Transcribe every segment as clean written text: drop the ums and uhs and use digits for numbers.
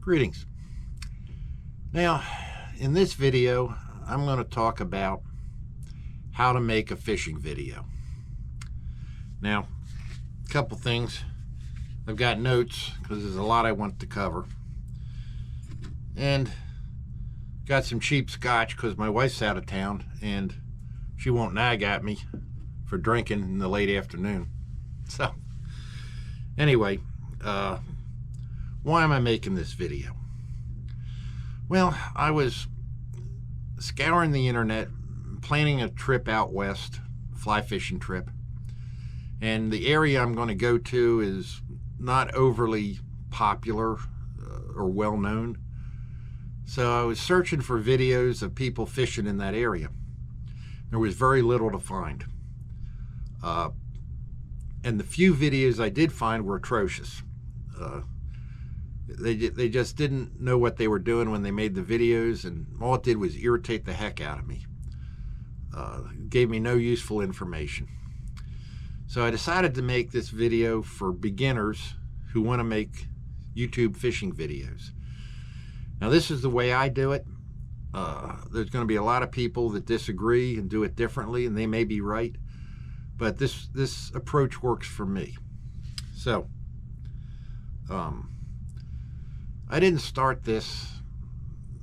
Greetings. Now, in this video, I'm going to talk about how to make a fishing video. Now, a couple things. I've got notes because there's a lot I want to cover. And got some cheap scotch because my wife's out of town and she won't nag at me for drinking in the late afternoon. So, anyway, why am I making this video? Well, I was scouring the internet, planning a trip out west, fly fishing trip. And the area I'm going to go to is not overly popular or well known. So I was searching for videos of people fishing in that area. There was very little to find. And the few videos I did find were atrocious. They just didn't know what they were doing when they made the videos, and all it did was irritate the heck out of me. Gave me no useful information. So I decided to make this video for beginners who want to make YouTube fishing videos. Now, this is the way I do it. There's going to be a lot of people that disagree and do it differently, and they may be right. But this approach works for me. So, I didn't start this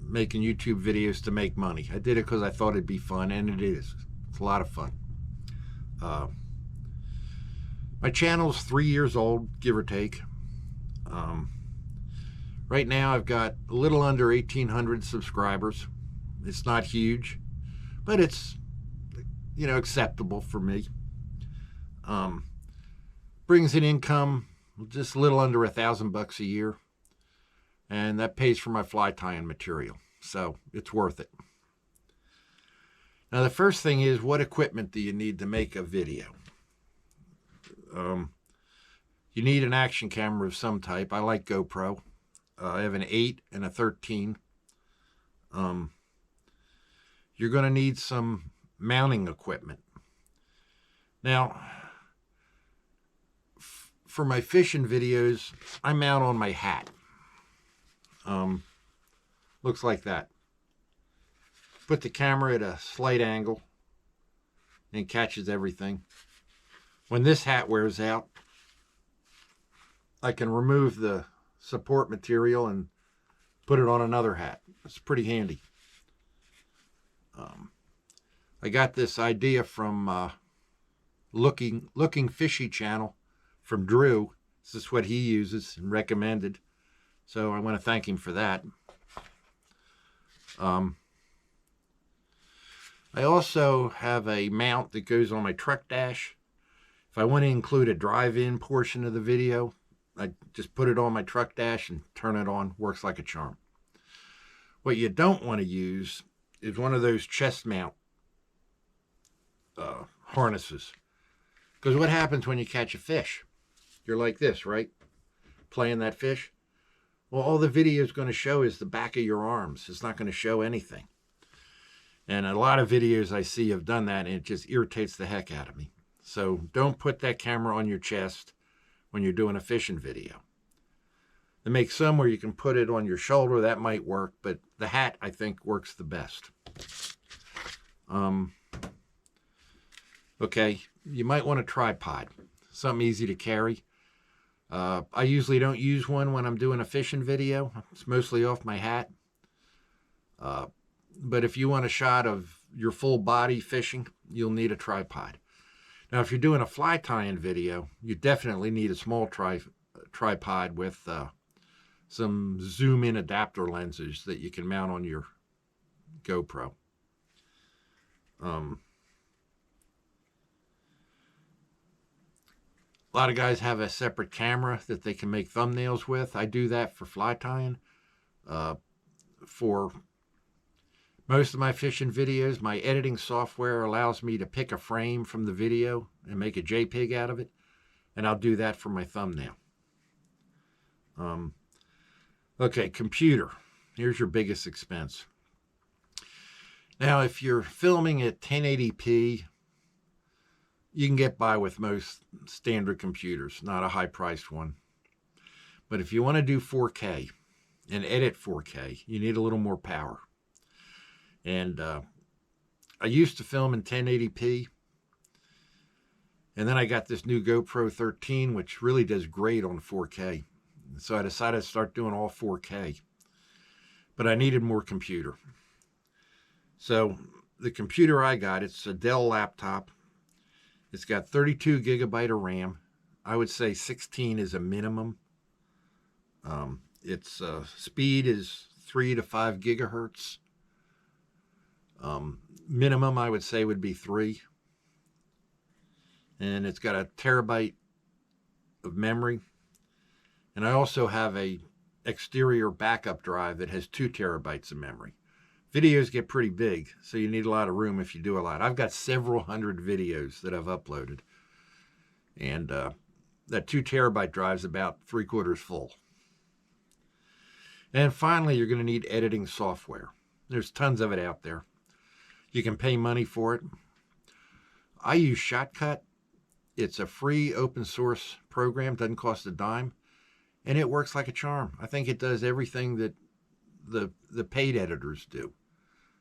making YouTube videos to make money. I did it because I thought it'd be fun, and it is. It's a lot of fun. My channel's 3 years old, give or take. Right now I've got a little under 1,800 subscribers. It's not huge, but it's, you know, acceptable for me. Brings in income just a little under $1,000 a year, and that pays for my fly tying material, so it's worth it. Now, the first thing is, what equipment do you need to make a video? You need an action camera of some type. I like GoPro. I have an 8 and a 13. You're going to need some mounting equipment. Now, for my fishing videos, I mount on my hat. Looks like that. Put the camera at a slight angle and catches everything. When this hat wears out, I can remove the support material and put it on another hat. It's pretty handy. I got this idea from Looking Fishy channel from Drew. This is what he uses and recommended, so I want to thank him for that. I also have a mount that goes on my truck dash. If I want to include a drive-in portion of the video, I just put it on my truck dash and turn it on. Works like a charm. What you don't want to use is one of those chest mount harnesses. Because what happens when you catch a fish? You're like this, right? Playing that fish. Well, all the video is going to show is the back of your arms. It's not going to show anything. And a lot of videos I see have done that, and it just irritates the heck out of me. So don't put that camera on your chest when you're doing a fishing video. They make some where you can put it on your shoulder. That might work, but the hat, I think, works the best. Okay, you might want a tripod. Something easy to carry. I usually don't use one when I'm doing a fishing video. It's mostly off my hat. But if you want a shot of your full body fishing, you'll need a tripod. Now, if you're doing a fly tying video, you definitely need a small tripod with some zoom-in adapter lenses that you can mount on your GoPro. A lot of guys have a separate camera that they can make thumbnails with. I do that for fly tying. For most of my fishing videos, my editing software allows me to pick a frame from the video and make a JPEG out of it, and I'll do that for my thumbnail. Okay, computer. Here's your biggest expense. Now, if you're filming at 1080p, you can get by with most standard computers, not a high-priced one. But if you want to do 4K, and edit 4K, you need a little more power. And I used to film in 1080p, and then I got this new GoPro 13, which really does great on 4K. So I decided to start doing all 4K. But I needed more computer. So the computer I got, it's a Dell laptop. It's got 32 gigabyte of RAM. I would say 16 is a minimum. Its speed is 3 to 5 gigahertz. Minimum, I would say, would be 3. And it's got a terabyte of memory. And I also have a exterior backup drive that has 2 terabytes of memory. Videos get pretty big, so you need a lot of room if you do a lot. I've got several hundred videos that I've uploaded. And that 2 terabyte drive is about 3/4 full. And finally, you're going to need editing software. There's tons of it out there. You can pay money for it. I use Shotcut. It's a free open source program, doesn't cost a dime, and it works like a charm. I think it does everything that the paid editors do.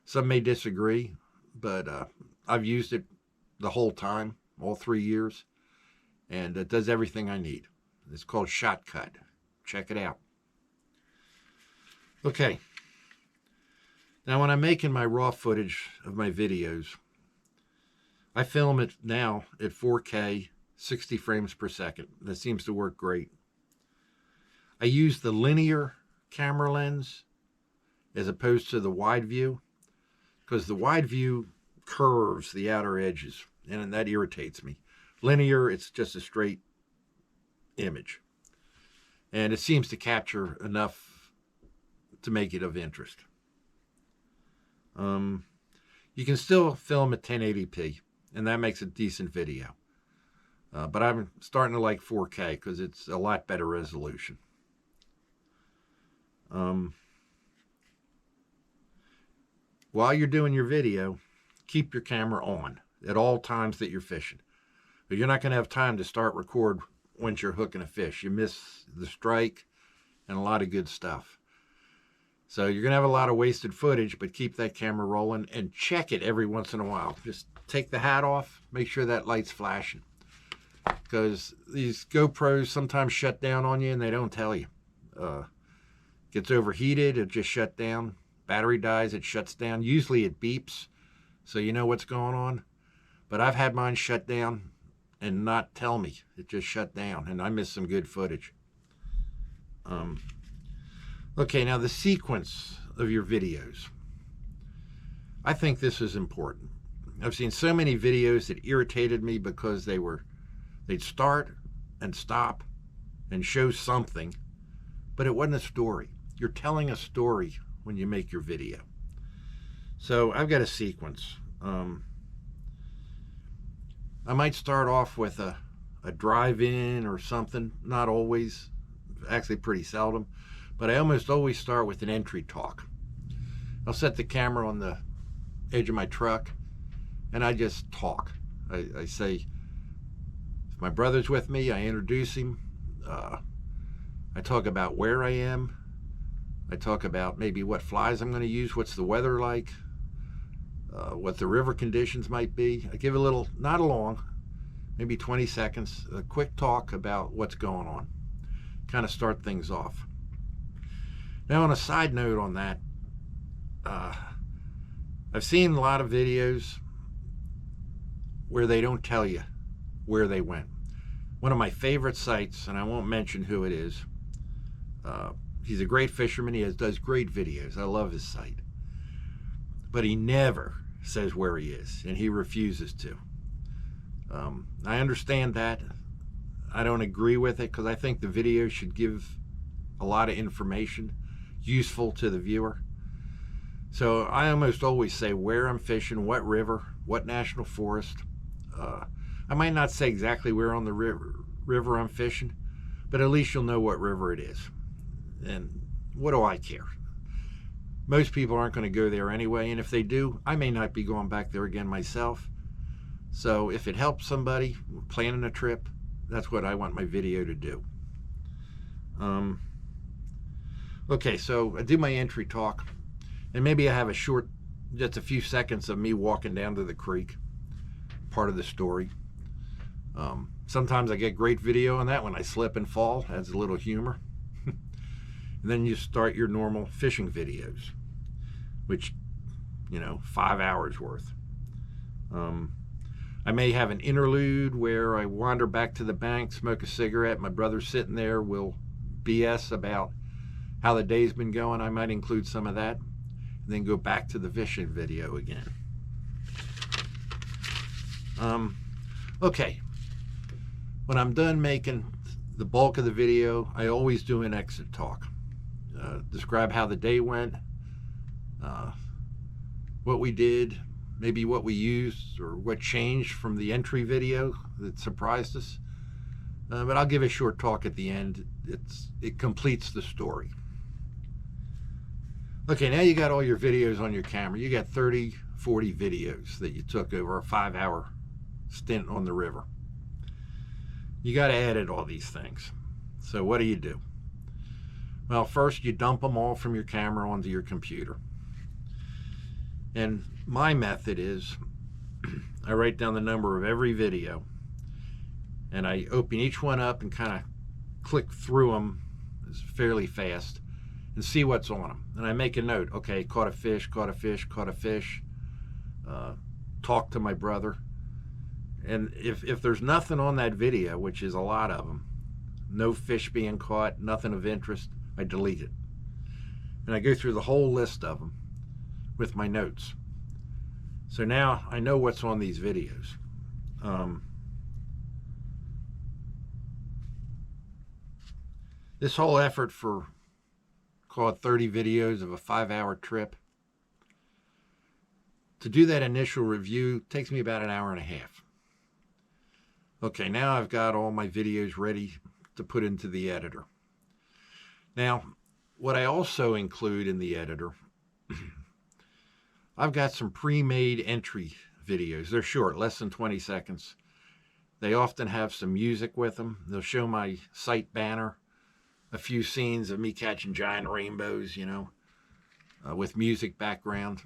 Some may disagree, but I've used it the whole time, all 3 years, and it does everything I need. It's called Shotcut. Check it out. Okay. Now, when I'm making my raw footage of my videos, I film it now at 4K, 60 frames per second. That seems to work great. I use the linear camera lens as opposed to the wide view, because the wide view curves the outer edges, and that irritates me. Linear, it's just a straight image. And it seems to capture enough to make it of interest. You can still film at 1080p, and that makes a decent video. But I'm starting to like 4K because it's a lot better resolution. While you're doing your video, keep your camera on at all times that you're fishing. But you're not going to have time to start record once you're hooking a fish. You miss the strike and a lot of good stuff. So you're going to have a lot of wasted footage, but keep that camera rolling and check it every once in a while. Just take the hat off, make sure that light's flashing. Because these GoPros sometimes shut down on you and they don't tell you. Gets overheated, it just shut down. Battery dies, it shuts down. Usually it beeps, so you know what's going on. But I've had mine shut down and not tell me. It just shut down, and I missed some good footage. Okay, now the sequence of your videos. I think this is important. I've seen so many videos that irritated me because they'd start and stop and show something, but it wasn't a story. You're telling a story when you make your video. So I've got a sequence. I might start off with a drive-in or something, not always, actually pretty seldom, but I almost always start with an entry talk. I'll set the camera on the edge of my truck and I just talk. I say, if my brother's with me, I introduce him. I talk about where I am. I talk about maybe what flies I'm going to use, what's the weather like, what the river conditions might be. I give a little, not long, maybe 20 seconds, a quick talk about what's going on. Kind of start things off. Now, on a side note on that, I've seen a lot of videos where they don't tell you where they went. One of my favorite sites, and I won't mention who it is, he's a great fisherman. He does great videos. I love his site. But he never says where he is, and he refuses to. I understand that. I don't agree with it because I think the video should give a lot of information useful to the viewer. So I almost always say where I'm fishing, what river, what national forest. I might not say exactly where on the river I'm fishing, but at least you'll know what river it is. And what do I care? Most people aren't going to go there anyway, and if they do, I may not be going back there again myself. So if it helps somebody planning a trip, that's what I want my video to do. Okay, so I do my entry talk, and maybe I have just a few seconds of me walking down to the creek, part of the story. Sometimes I get great video on that when I slip and fall, adds a little humor. And then you start your normal fishing videos, which, 5 hours worth. I may have an interlude where I wander back to the bank, smoke a cigarette. My brother's sitting there. We'll BS about how the day's been going. I might include some of that. And then go back to the fishing video again. Okay. When I'm done making the bulk of the video, I always do an exit talk. Describe how the day went, what we did, maybe what we used or what changed from the entry video that surprised us. But I'll give a short talk at the end. It completes the story. Okay, now you got all your videos on your camera. You got 30, 40 videos that you took over a 5-hour stint on the river. You got to edit all these things. So what do? Well, first you dump them all from your camera onto your computer. And my method is I write down the number of every video, and I open each one up and kind of click through them fairly fast and see what's on them. And I make a note. Okay, caught a fish, caught a fish, caught a fish. Talk to my brother. And if there's nothing on that video, which is a lot of them, no fish being caught, nothing of interest, I delete it. And I go through the whole list of them with my notes. So now I know what's on these videos. This whole effort for, call it 30 videos of a 5-hour trip, to do that initial review takes me about an hour and a half. Okay, now I've got all my videos ready to put into the editor. Now, what I also include in the editor, I've got some pre-made entry videos. They're short, less than 20 seconds. They often have some music with them. They'll show my site banner, a few scenes of me catching giant rainbows, with music background,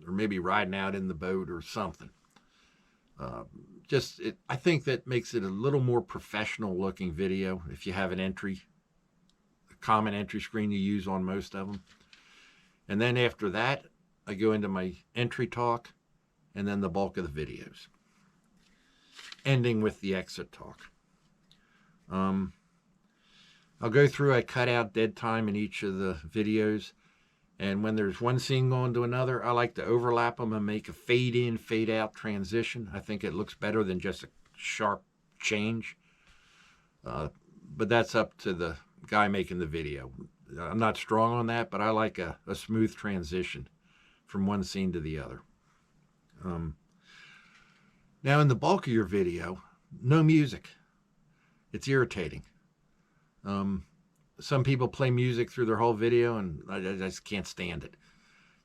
or maybe riding out in the boat or something. I think that makes it a little more professional looking video if you have a common entry screen you use on most of them. And then after that, I go into my entry talk and then the bulk of the videos, ending with the exit talk. I'll go through, I cut out dead time in each of the videos. And when there's one scene going to another, I like to overlap them and make a fade in, fade out transition. I think it looks better than just a sharp change. But that's up to the guy making the video. I'm not strong on that, but I like a smooth transition from one scene to the other. Now in the bulk of your video, no music. It's irritating. Some people play music through their whole video, and I just can't stand it.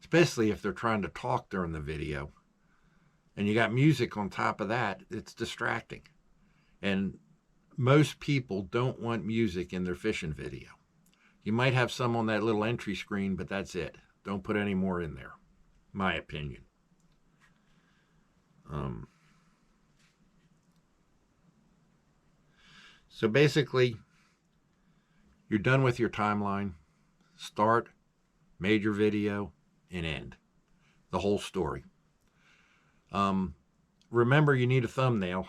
Especially if they're trying to talk during the video. And you got music on top of that, it's distracting. And most people don't want music in their fishing video. You might have some on that little entry screen, but that's it. Don't put any more in there, my opinion. So basically, you're done with your timeline. Start, major video, and end. The whole story. Remember, you need a thumbnail.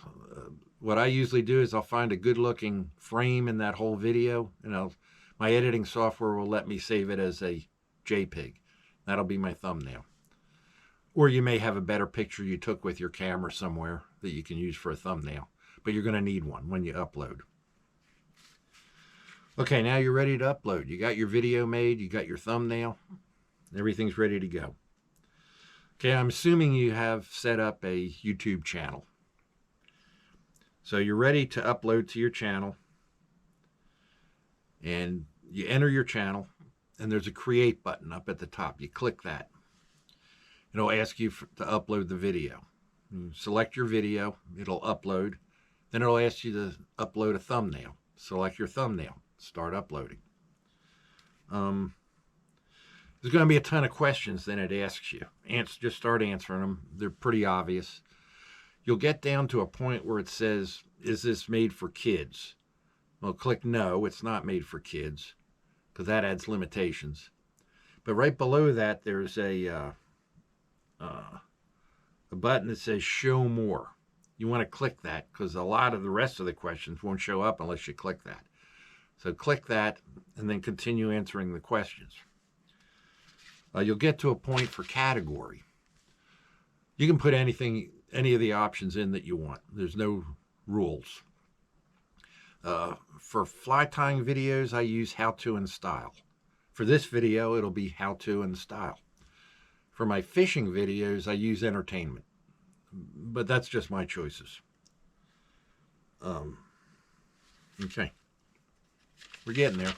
What I usually do is I'll find a good-looking frame in that whole video, and my editing software will let me save it as a JPEG. That'll be my thumbnail. Or you may have a better picture you took with your camera somewhere that you can use for a thumbnail. But you're going to need one when you upload. Okay, now you're ready to upload. You got your video made, you got your thumbnail, everything's ready to go. Okay, I'm assuming you have set up a YouTube channel. So you're ready to upload to your channel, and you enter your channel, and there's a create button up at the top. You click that. It'll ask you to upload the video. You select your video, it'll upload. Then it'll ask you to upload a thumbnail. Select your thumbnail. Start uploading. There's going to be a ton of questions then it asks you. Just start answering them. They're pretty obvious. You'll get down to a point where it says, is this made for kids? Well, click no, it's not made for kids, because that adds limitations. But right below that, there's a button that says show more. You want to click that because a lot of the rest of the questions won't show up unless you click that. So click that and then continue answering the questions. You'll get to a point for category. You can put any of the options in that you want. There's no rules. For fly tying videos, I use how to and style. For this video, it'll be how to and style. For my fishing videos, I use entertainment. But that's just my choices. Okay. We're getting there.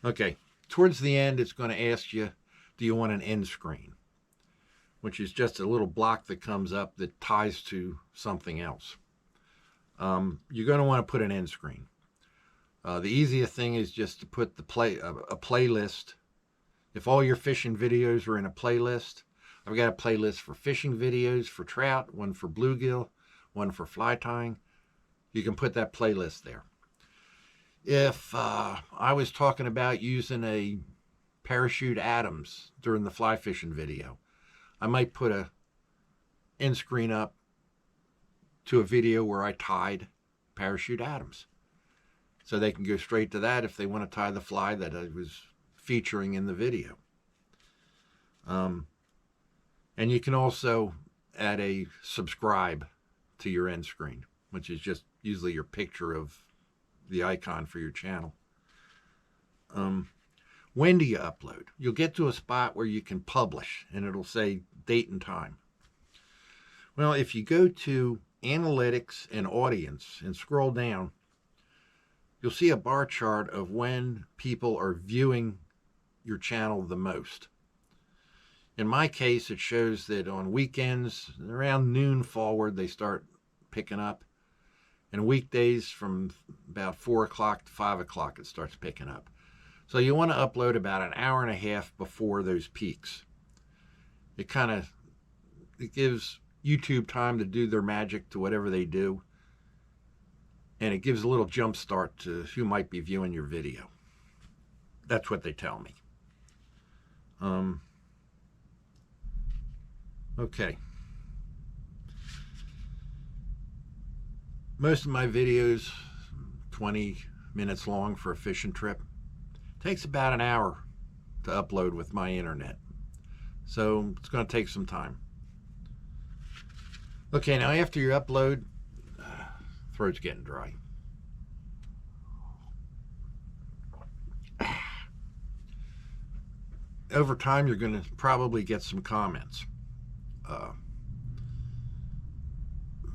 Okay. Towards the end, it's going to ask you, do you want an end screen? Which is just a little block that comes up that ties to something else. You're going to want to put an end screen. The easiest thing is just to put a playlist. If all your fishing videos are in a playlist, I've got a playlist for fishing videos for trout, one for bluegill, one for fly tying. You can put that playlist there. If I was talking about using a parachute Adams during the fly fishing video, I might put a end screen up to a video where I tied parachute Adams. So they can go straight to that if they want to tie the fly that I was featuring in the video. And you can also add a subscribe to your end screen, which is just usually your picture of the icon for your channel. When do you upload? You'll get to a spot where you can publish and it'll say date and time. Well, if you go to analytics and audience and scroll down, you'll see a bar chart of when people are viewing your channel the most. In my case, it shows that on weekends, around noon forward, they start picking up. And weekdays from about 4 o'clock to 5 o'clock, it starts picking up. So you want to upload about an hour and a half before those peaks. It gives YouTube time to do their magic to whatever they do. And it gives a little jump start to who might be viewing your video. That's what they tell me. Okay. Most of my videos, 20 minutes long for a fishing trip, takes about an hour to upload with my internet. So it's going to take some time. Okay, now after you upload, throat's getting dry. Over time, you're going to probably get some comments.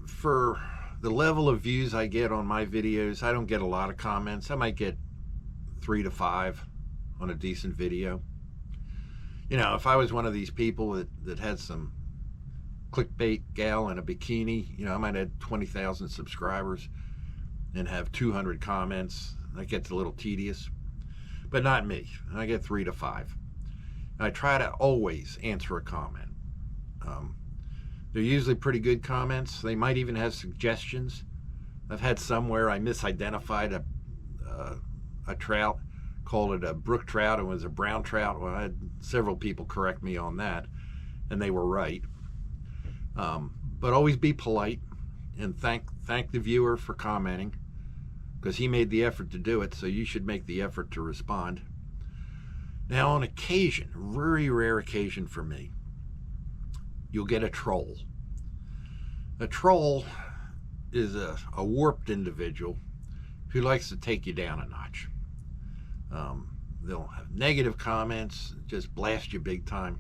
For the level of views I get on my videos, I don't get a lot of comments. I might get 3 to 5 on a decent video. You know, if I was one of these people that had some clickbait gal in a bikini, you know, I might have 20,000 subscribers and have 200 comments. That gets a little tedious, but not me. I get 3 to 5. I try to always answer a comment. They're usually pretty good comments. They might even have suggestions. I've had some where I misidentified a trout, called it a brook trout. It was a brown trout. Well, I had several people correct me on that, and they were right. But always be polite and thank the viewer for commenting, because he made the effort to do it, so you should make the effort to respond. Now, on occasion, very rare occasion for me, you'll get a troll. A troll is a warped individual who likes to take you down a notch. They'll have negative comments, just blast you big time.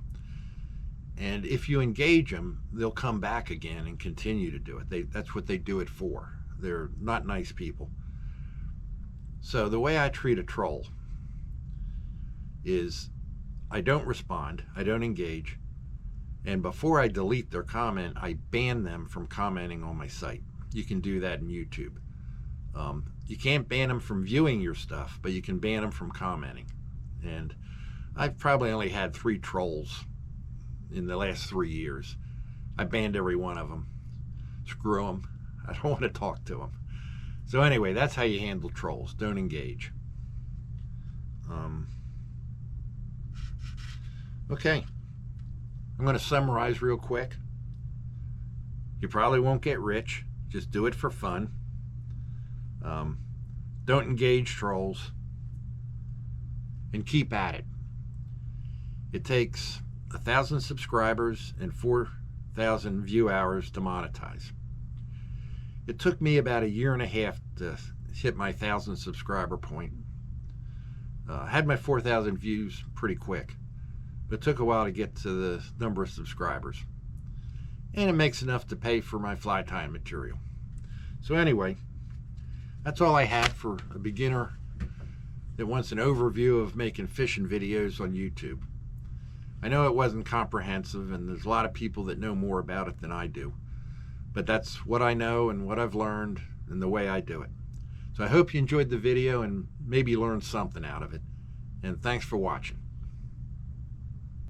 And if you engage them, they'll come back again and continue to do it. That's what they do it for. They're not nice people. So the way I treat a troll is I don't respond, I don't engage, and before I delete their comment, I ban them from commenting on my site. You can do that in YouTube. You can't ban them from viewing your stuff, but you can ban them from commenting. And I've probably only had 3 trolls in the last 3 years. I banned every one of them. Screw them. I don't want to talk to them. So anyway, that's how you handle trolls. Don't engage. Okay. I'm going to summarize real quick. You probably won't get rich. Just do it for fun. Don't engage trolls. And keep at it. It takes 1,000 subscribers and 4,000 view hours to monetize. It took me about 1.5 years to hit my 1,000 subscriber point. I had my 4,000 views pretty quick, but it took a while to get to the number of subscribers. And it makes enough to pay for my fly tying material. So anyway, that's all I had for a beginner that wants an overview of making fishing videos on YouTube. I know it wasn't comprehensive, and there's a lot of people that know more about it than I do. But that's what I know and what I've learned and the way I do it. So I hope you enjoyed the video and maybe learned something out of it. And thanks for watching.